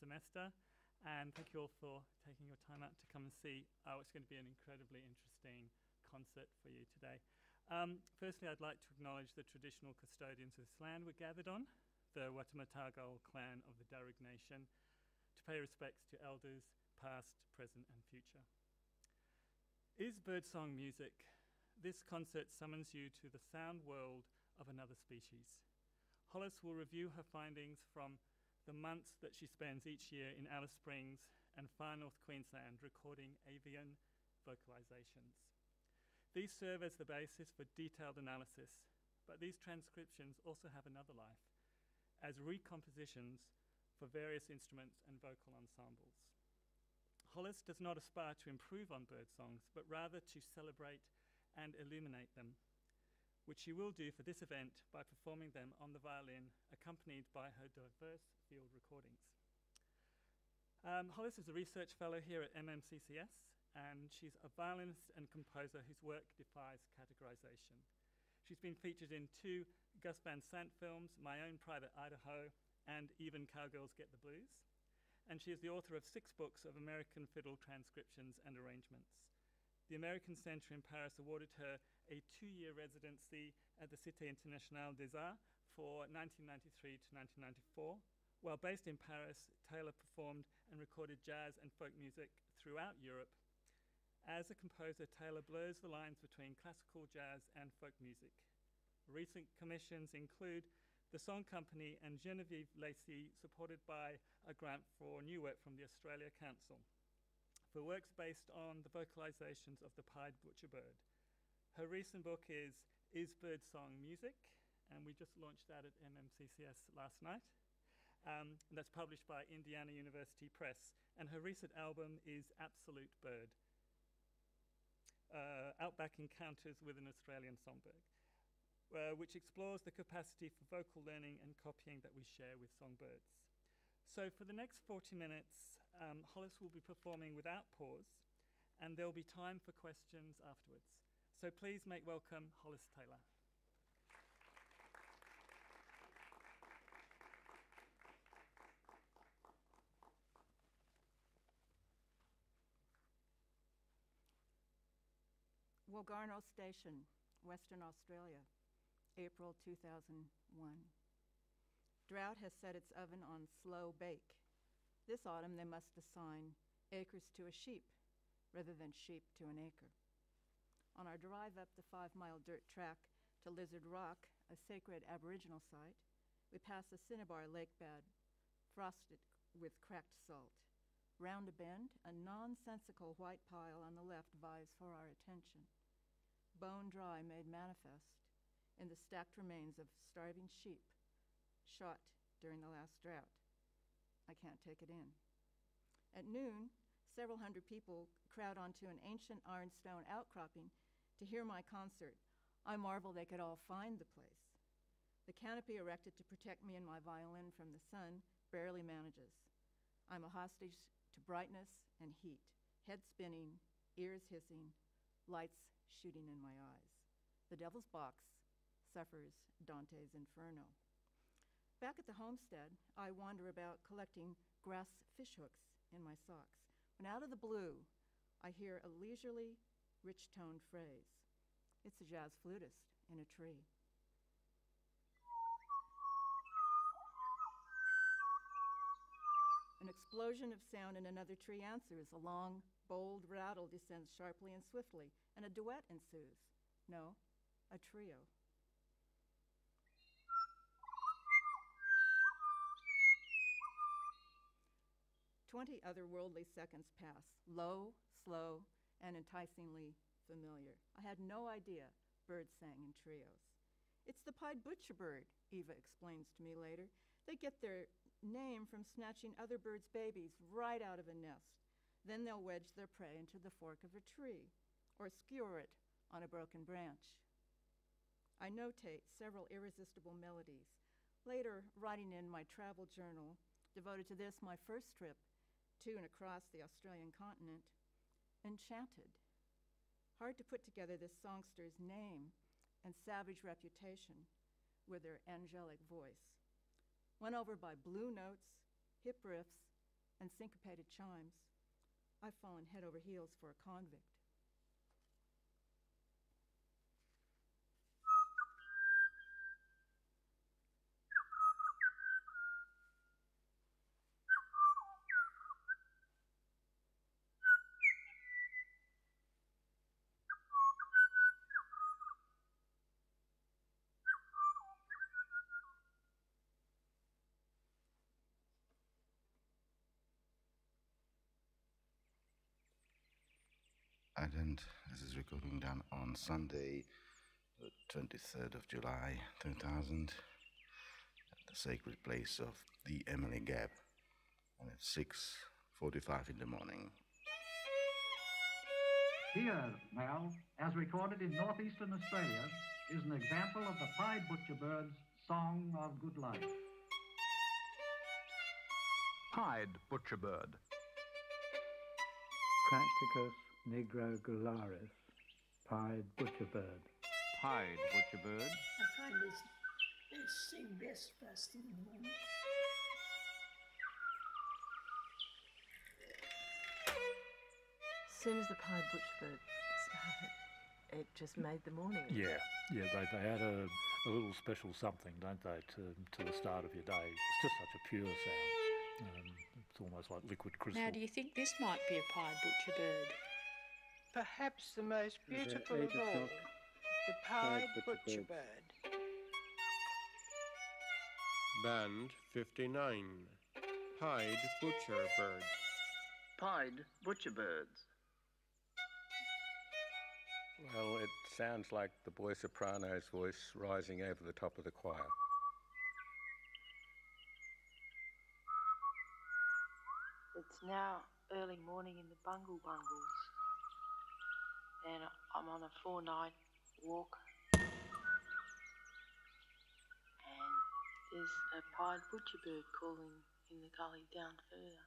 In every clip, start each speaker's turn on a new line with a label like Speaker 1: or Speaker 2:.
Speaker 1: semester. And thank you all for taking your time out to come and see what's going to be an incredibly interesting concert for you today. Firstly, I'd like to acknowledge the traditional custodians of this land we're gathered on, the Watamatagaul clan of the Darug Nation, to pay respects to elders past, present and future. Is birdsong music? This concert summons you to the sound world of another species. Hollis will review her findings from the months that she spends each year in Alice Springs and far north Queensland recording avian vocalizations. These serve as the basis for detailed analysis, but these transcriptions also have another life as recompositions for various instruments and vocal ensembles. Hollis does not aspire to improve on bird songs, but rather to celebrate and illuminate them, which she will do for this event by performing them on the violin, accompanied by her diverse field recordings. Hollis is a research fellow here at MMCCS, and she's a violinist and composer whose work defies categorization. She's been featured in 2 Gus Van Sant films, My Own Private Idaho, and Even Cowgirls Get the Blues. And she is the author of 6 books of American fiddle transcriptions and arrangements. The American Centre in Paris awarded her a 2-year residency at the Cité Internationale des Arts for 1993 to 1994. While based in Paris, Taylor performed and recorded jazz and folk music throughout Europe. As a composer, Taylor blurs the lines between classical jazz and folk music. Recent commissions include the Song Company and Genevieve Lacey, supported by a grant for new work from the Australia Council, for works based on the vocalizations of the pied butcherbird. Her recent book is Birdsong Music? And we just launched that at MMCCS last night. And that's published by Indiana University Press. And her recent album is Absolute Bird, Outback Encounters with an Australian Songbird, which explores the capacity for vocal learning and copying that we share with songbirds. So for the next 40 minutes, Hollis will be performing without pause, and there'll be time for questions afterwards. So please make welcome Hollis Taylor.
Speaker 2: Wolgarno Station, Western Australia, April 2001. Drought has set its oven on slow bake. This autumn they must assign acres to a sheep rather than sheep to an acre. On our drive up the 5-mile dirt track to Lizard Rock, a sacred Aboriginal site, we pass a cinnabar lake bed frosted with cracked salt. Round a bend, a nonsensical white pile on the left vies for our attention. Bone dry made manifest in the stacked remains of starving sheep shot during the last drought. I can't take it in. At noon, several hundred people crowd onto an ancient ironstone outcropping to hear my concert. I marvel they could all find the place. The canopy erected to protect me and my violin from the sun barely manages. I'm a hostage to brightness and heat, head spinning, ears hissing, lights shooting in my eyes. The Devil's Box suffers Dante's Inferno. Back at the homestead, I wander about collecting grass fishhooks in my socks, when out of the blue, I hear a leisurely, rich-toned phrase. It's a jazz flutist in a tree. An explosion of sound in another tree answers. A long, bold rattle descends sharply and swiftly, and a duet ensues. No, a trio. "20 otherworldly seconds pass, low, slow, and enticingly familiar. I had no idea birds sang in trios. It's the pied butcherbird," Eva explains to me later. "They get their name from snatching other birds' babies right out of a nest. Then they'll wedge their prey into the fork of a tree or skewer it on a broken branch." I notate several irresistible melodies. Later, writing in my travel journal, devoted to this, my first trip to and across the Australian continent, enchanted. Hard to put together this songster's name and savage reputation with her angelic voice. Won over by blue notes, hip riffs, and syncopated chimes, I've fallen head over heels for a convict.
Speaker 3: And this is recording done on Sunday, the 23rd of July 2000, at the sacred place of the Emily Gap, and it's 6:45 in the morning.
Speaker 4: Here, now, as recorded in northeastern Australia, is an example of the pied butcherbird's song of good life.
Speaker 5: Pied butcherbird.
Speaker 6: Crancticus nigrogularis, pied butcherbird.
Speaker 5: Pied butcherbird.
Speaker 7: I find they sing best first thing in the morning.
Speaker 8: As soon as the pied butcherbird started, it just made the morning.
Speaker 9: Yeah, they add a little special something, don't they, to the start of your day. It's just such a pure sound. It's almost like liquid crystal.
Speaker 10: Now, do you think this might be a pied butcherbird?
Speaker 11: Perhaps the most beautiful of all, the pied butcherbird.
Speaker 12: Band 59, Pied Butcherbird.
Speaker 13: Pied butcherbirds.
Speaker 14: Well, it sounds like the boy soprano's voice rising over the top of the choir.
Speaker 15: It's now early morning in the Bungle Bungles, and I'm on a 4-night walk, and there's a pied butcherbird calling in the gully down further.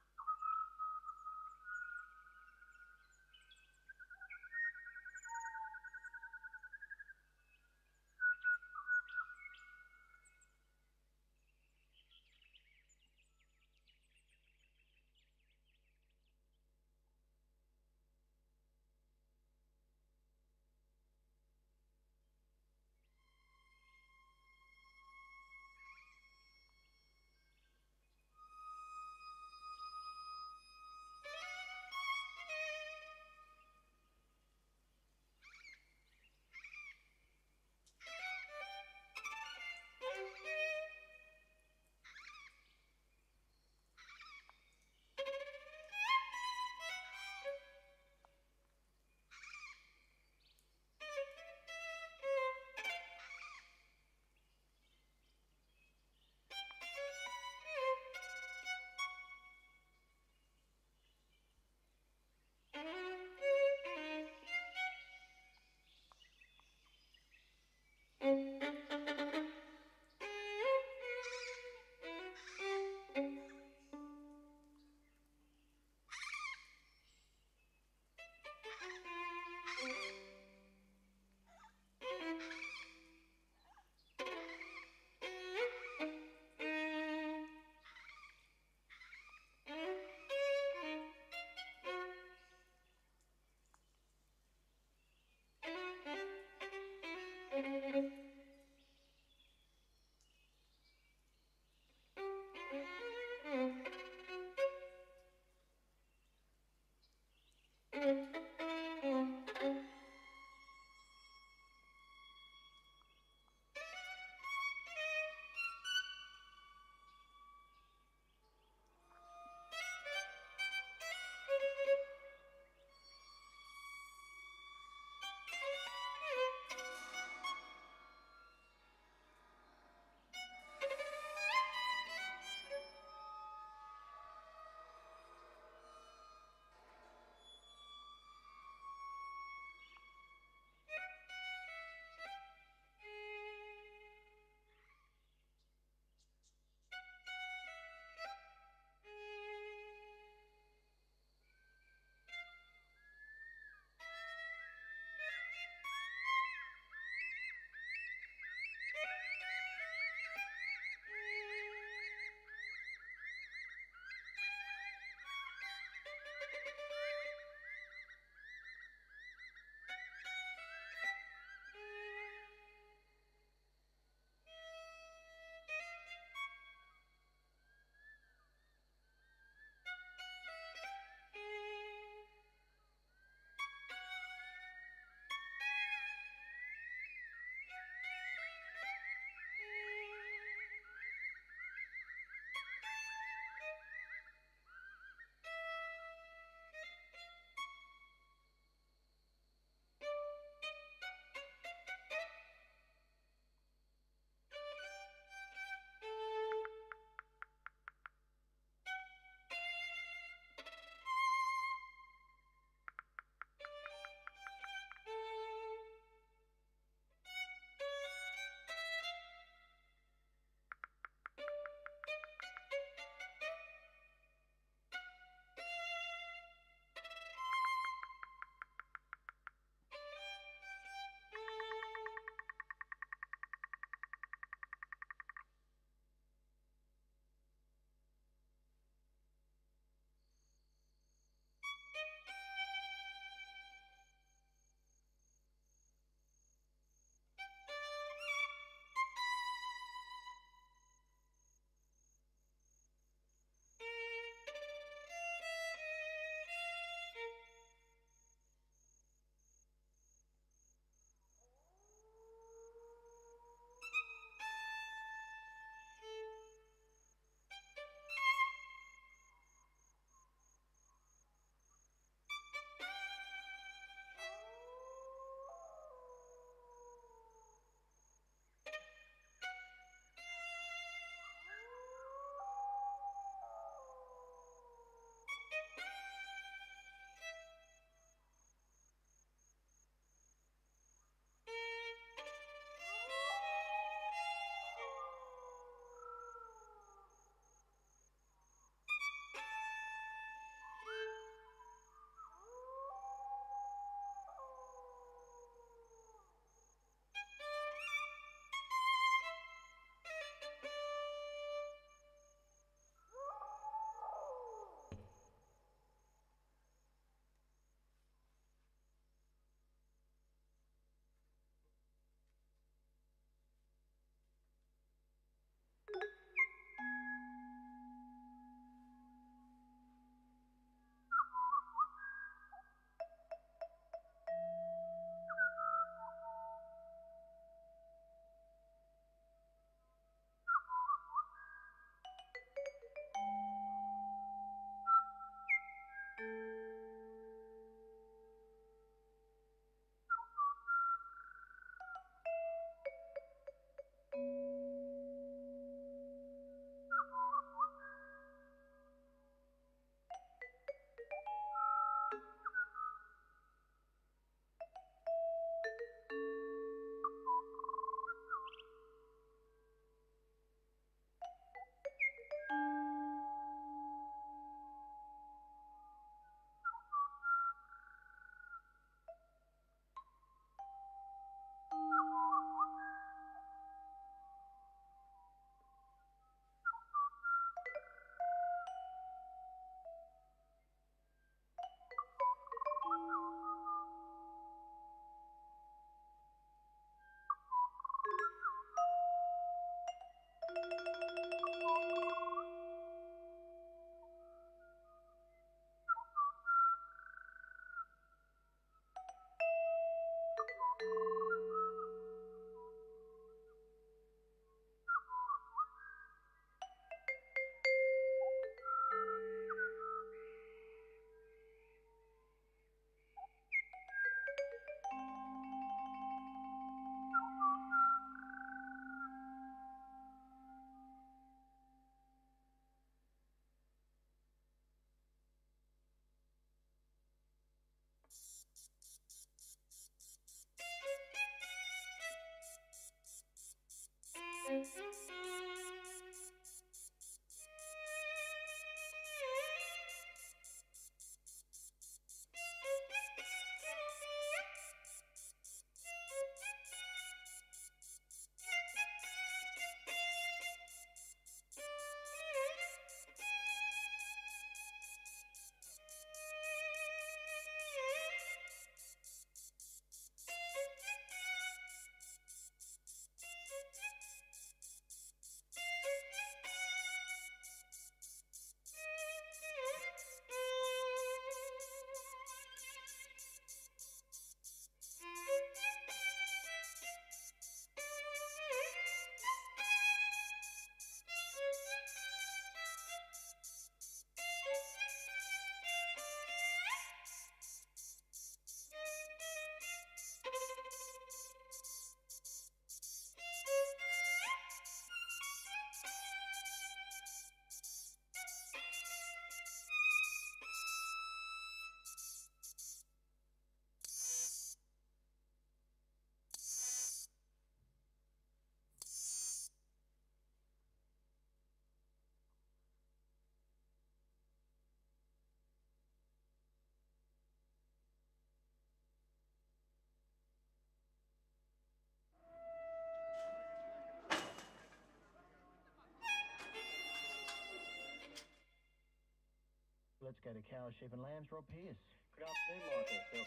Speaker 16: Let's go to cows, sheep and lambs. Rob Pearce.
Speaker 17: Good afternoon, Michael. Sell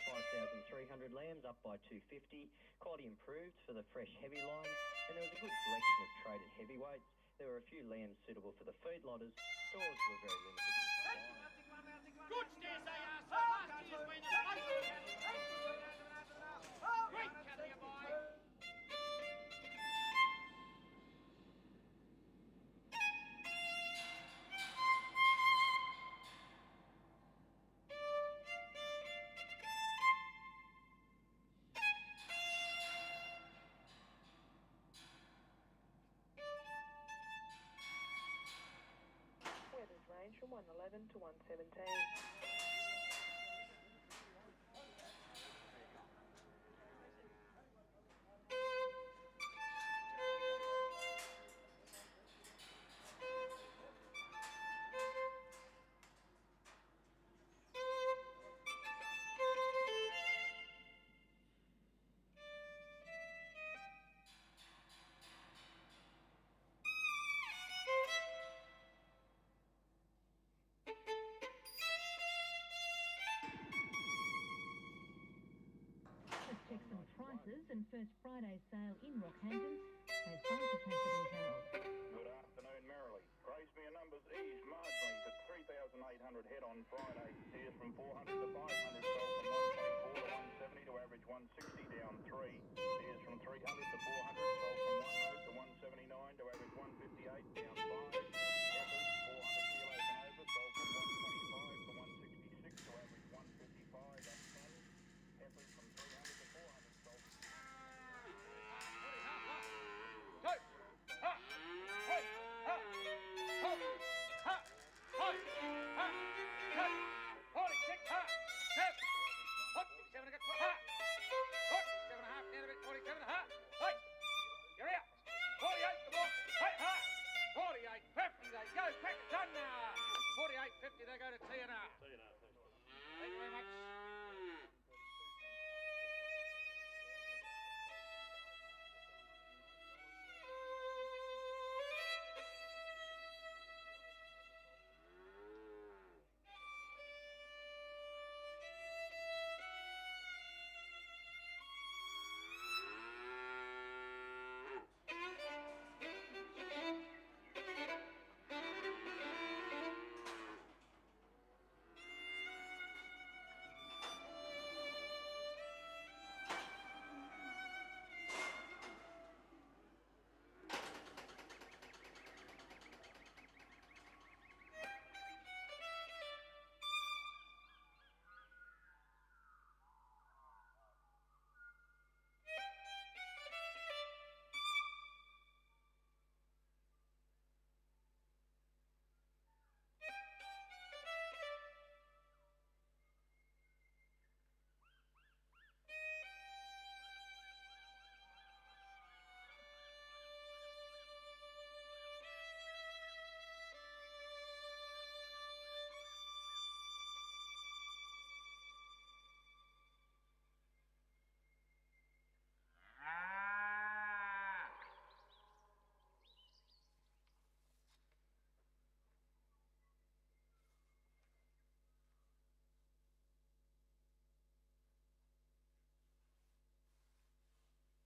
Speaker 17: 5,300 lambs, up by 250. Quality improved for the fresh heavy line, and there was a good selection of traded heavyweights. There were a few lambs suitable for the feedlotters. Stores were very limited in supply.
Speaker 18: Good steers they are, sir. Last year's winners. Great cattle, you boy.
Speaker 15: Weathers range from 111 to 117.
Speaker 19: Let's check some prices and first Friday's sale in Rockhampton. Save £5 for details.
Speaker 20: Good afternoon, Merrily. Gracemere numbers eased marginally to 3,800 head on Friday. Steers from 400 to 500 sold from 124 to 170 to average 160 down 3. Steers from 300 to 400 sold from 100 to 179 to average 158 down 5. Heifers 400 kilos and over sold from 125 to 166 to average 155 up 10. Heifers from 300 to 400 sold.
Speaker 18: They go to TNR. Thank you very much.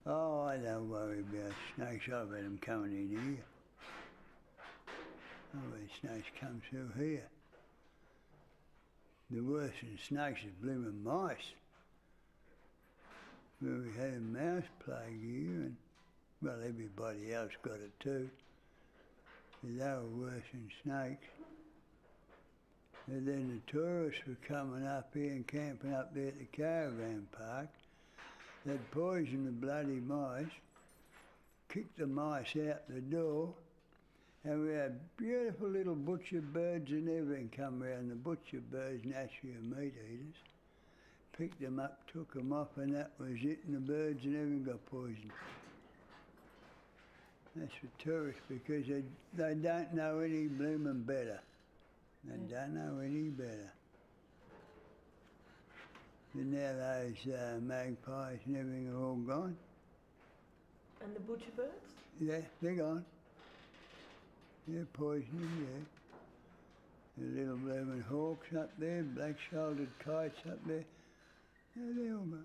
Speaker 21: Oh, I don't worry about snakes. I've had them coming in here. I've had snakes come through here. The worst than snakes is blooming mice. Well, we had a mouse plague here, and, well, everybody else got it too. But they were worse than snakes. And then the tourists were coming up here and camping up there at the caravan park. They'd poisoned the bloody mice, kicked the mice out the door, and we had beautiful little butcher birds and everything come round. The butcher birds naturally are meat eaters. Picked them up, took them off, and that was it, and the birds and everything got poisoned. That's for tourists, because they don't know any blooming better. They don't know any better. And now those magpies and everything are all gone.
Speaker 8: And the butcher birds?
Speaker 21: Yeah, they're gone. They're poisoning, yeah. The little blooming hawks up there, black-shouldered kites up there. There they all go.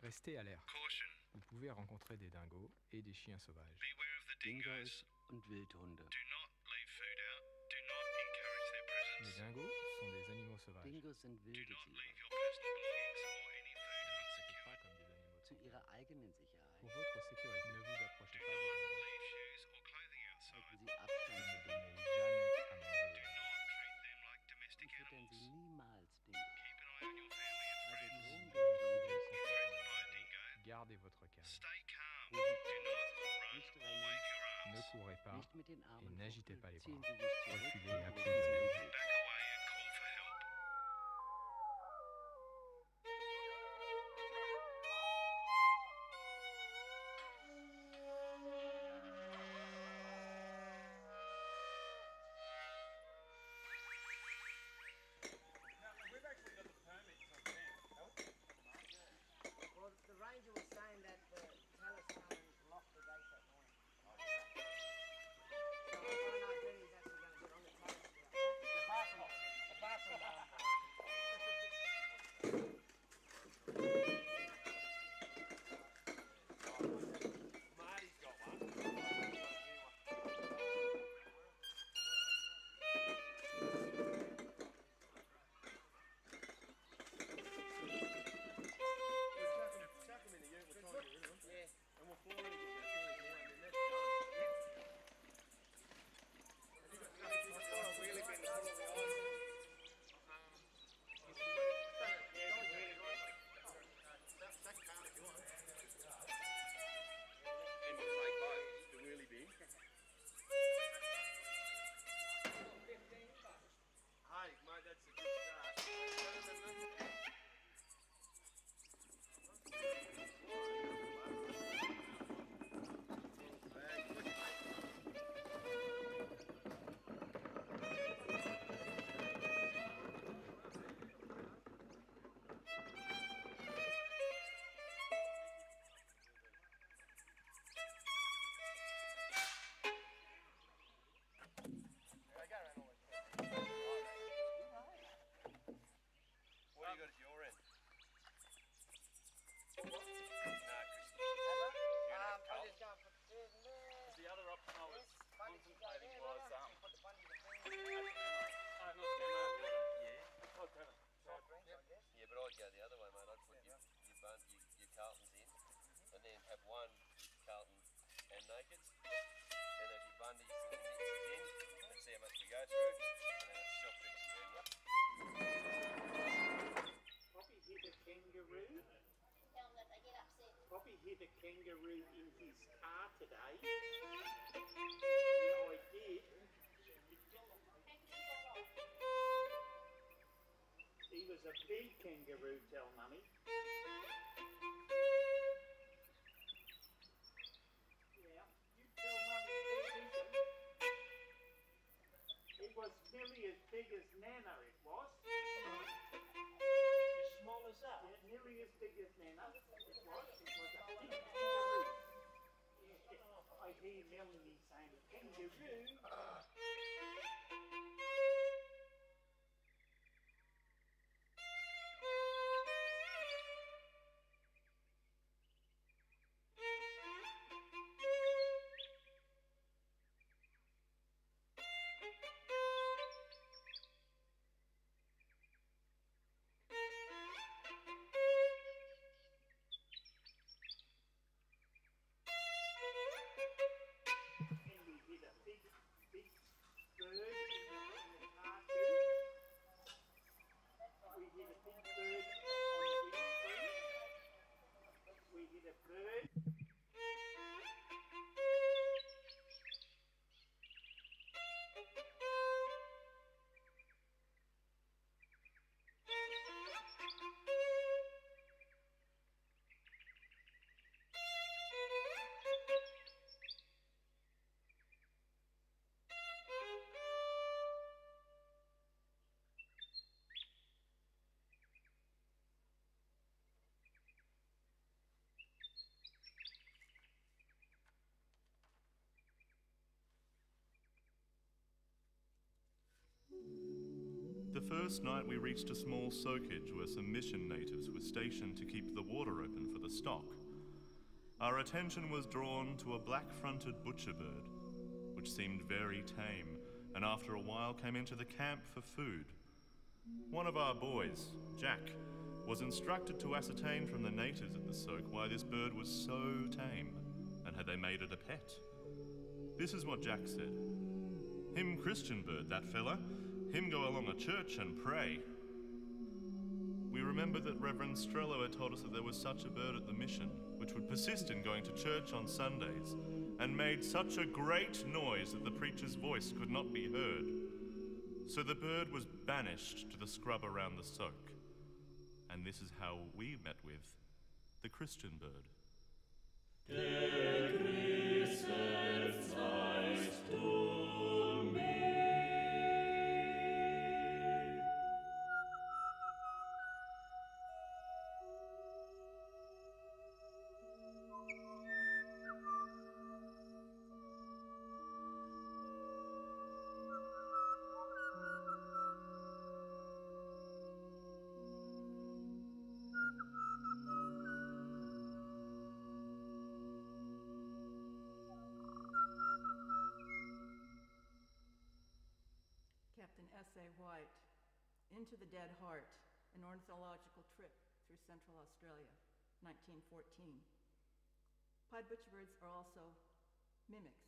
Speaker 1: Restez alerte. Vous pouvez rencontrer des dingos et des chiens sauvages.
Speaker 22: Dingos und Wildhunde.
Speaker 1: Les dingos sont des animaux sauvages.
Speaker 22: Dingos sind wilde Tiere.
Speaker 1: Pas comme des animaux
Speaker 22: Zu ihrer eigenen Sicherheit
Speaker 1: Pour votre sécurité, ne vous approchez pas des dingos.
Speaker 22: halten Sie Abstand zu
Speaker 1: Ne
Speaker 22: Dingos.
Speaker 1: donnez jamais à manger aux dingos.
Speaker 22: Und füttern Sie niemals Dingos. Bei der Drohung
Speaker 1: Gardez votre calme.
Speaker 22: nicht rennen,
Speaker 1: Ne courez pas
Speaker 22: nicht mit den
Speaker 1: et
Speaker 22: Armen
Speaker 1: n'agitez pas
Speaker 22: fuchteln,
Speaker 1: les
Speaker 22: ziehen
Speaker 1: bras.
Speaker 22: Sie sich zurück
Speaker 1: Reculez et
Speaker 22: und
Speaker 1: appuyez
Speaker 22: rufen
Speaker 1: vos
Speaker 22: Sie
Speaker 1: ailes.
Speaker 22: Hilfe.
Speaker 23: Well, the ranger was saying that the Talisman locked the gate that morning. So I don't know if Benny's actually going to get on the Talisman.
Speaker 2: then have one with Carlton and nakeds. Then they do bundies and then mixes in and see how much we go through. And then it's shop tricks and doing
Speaker 3: Poppy hit a kangaroo.
Speaker 4: Tell them that they get upset.
Speaker 3: Poppy hit a kangaroo in his car today. Yeah, I did. He was a big kangaroo, tell Mummy. Yeah, you tell Mummy big, isn't it? It was nearly as big as Nana, it was. As small as that? Yeah, nearly as big as Nana. It was a big kangaroo. Yeah, I hear Melanie saying, kangaroo.
Speaker 24: The first night we reached a small soakage where some mission natives were stationed to keep the water open for the stock. Our attention was drawn to a black-fronted butcher bird, which seemed very tame, and after a while came into the camp for food. One of our boys, Jack, was instructed to ascertain from the natives at the soak why this bird was so tame, and had they made it a pet. This is what Jack said. "Him Christian bird, that fella. Him go along a church and pray." We remembered that Reverend Strello had told us that there was such a bird at the mission, which would persist in going to church on Sundays, and made such a great noise that the preacher's voice could not be heard. So the bird was banished to the scrub around the soak. And this is how we met with the Christian bird.
Speaker 8: Captain S.A. White, Into the Dead Heart, an ornithological trip through Central Australia, 1914. Pied butcherbirds are also mimics.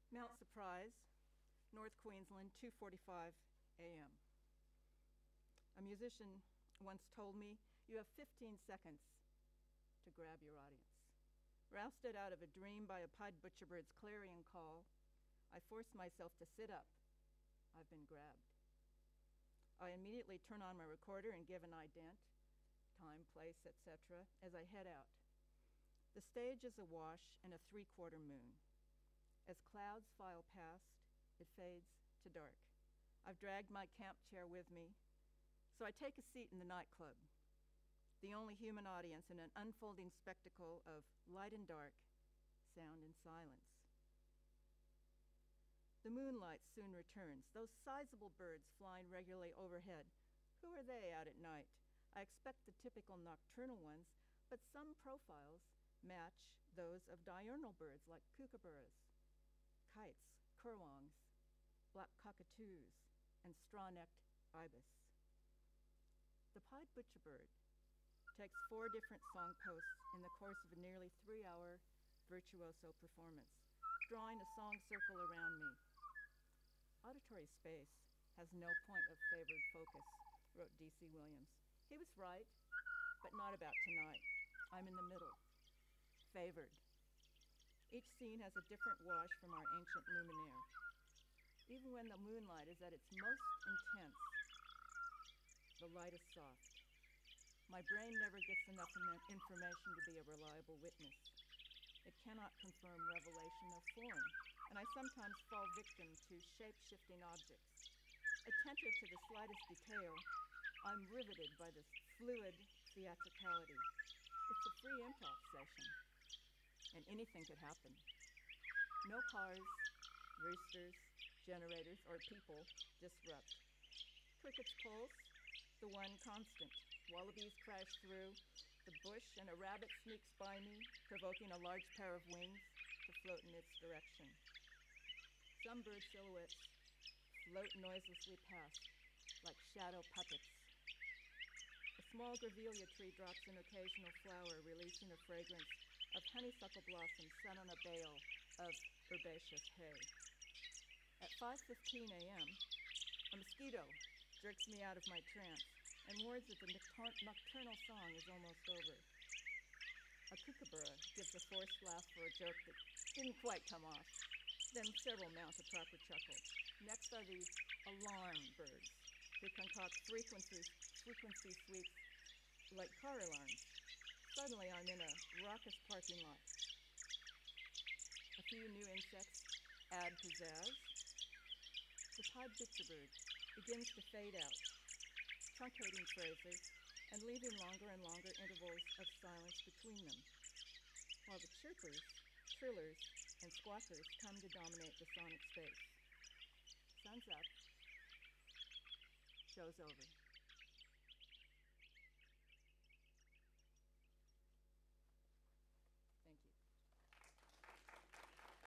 Speaker 8: Mount Surprise, North Queensland, 2:45 a.m. A musician once told me, "You have 15 seconds to grab your audience." Rousted out of a dream by a pied butcherbird's clarion call, I force myself to sit up. I've been grabbed. I immediately turn on my recorder and give an ident, time, place, etc., as I head out. The stage is awash in a 3/4 moon. As clouds file past, it fades to dark. I've dragged my camp chair with me, so I take a seat in the nightclub, the only human audience in an unfolding spectacle of light and dark, sound and silence. The moonlight soon returns, those sizable birds flying regularly overhead. Who are they out at night? I expect the typical nocturnal ones, but some profiles match those of diurnal birds like kookaburras, kites, currawongs, black cockatoos, and straw-necked ibis. The pied butcherbird takes 4 different song posts in the course of a nearly 3-hour virtuoso performance, drawing a song circle around me. Auditory space has no point of favored focus, wrote D.C. Williams. He was right, but not about tonight. I'm in the middle, favored. Each scene has a different wash from our ancient luminaire. Even when the moonlight is at its most intense, the light is soft. My brain never gets enough information to be a reliable witness. It cannot confirm revelation of form, and I sometimes fall victim to shape-shifting objects. Attentive to the slightest detail, I'm riveted by this fluid theatricality. It's a free improv session, and anything could happen. No cars, roosters, generators, or people disrupt. Crickets pulse, the one constant. Wallabies crash through the bush, and a rabbit sneaks by me, provoking a large pair of wings to float in its direction. Some bird silhouettes float noiselessly past, like shadow puppets. A small grevillea tree drops an occasional flower, releasing a fragrance of honeysuckle blossoms set on a bale of herbaceous hay. At 5:15 a.m., a mosquito jerks me out of my trance and warns that the nocturnal song is almost over. A kookaburra gives a forced laugh for a joke that didn't quite come off. Then several mount a proper chuckle. Next are the alarm birds, who concoct frequency sweeps like car alarms. Suddenly I'm in a raucous parking lot. A few new insects add pizzazz. The pied butcherbird begins to fade out, truncating phrases and leaving longer and longer intervals of silence between them, while the chirpers, trillers, and squawkers come to dominate the sonic space. Sun's up. Show's over.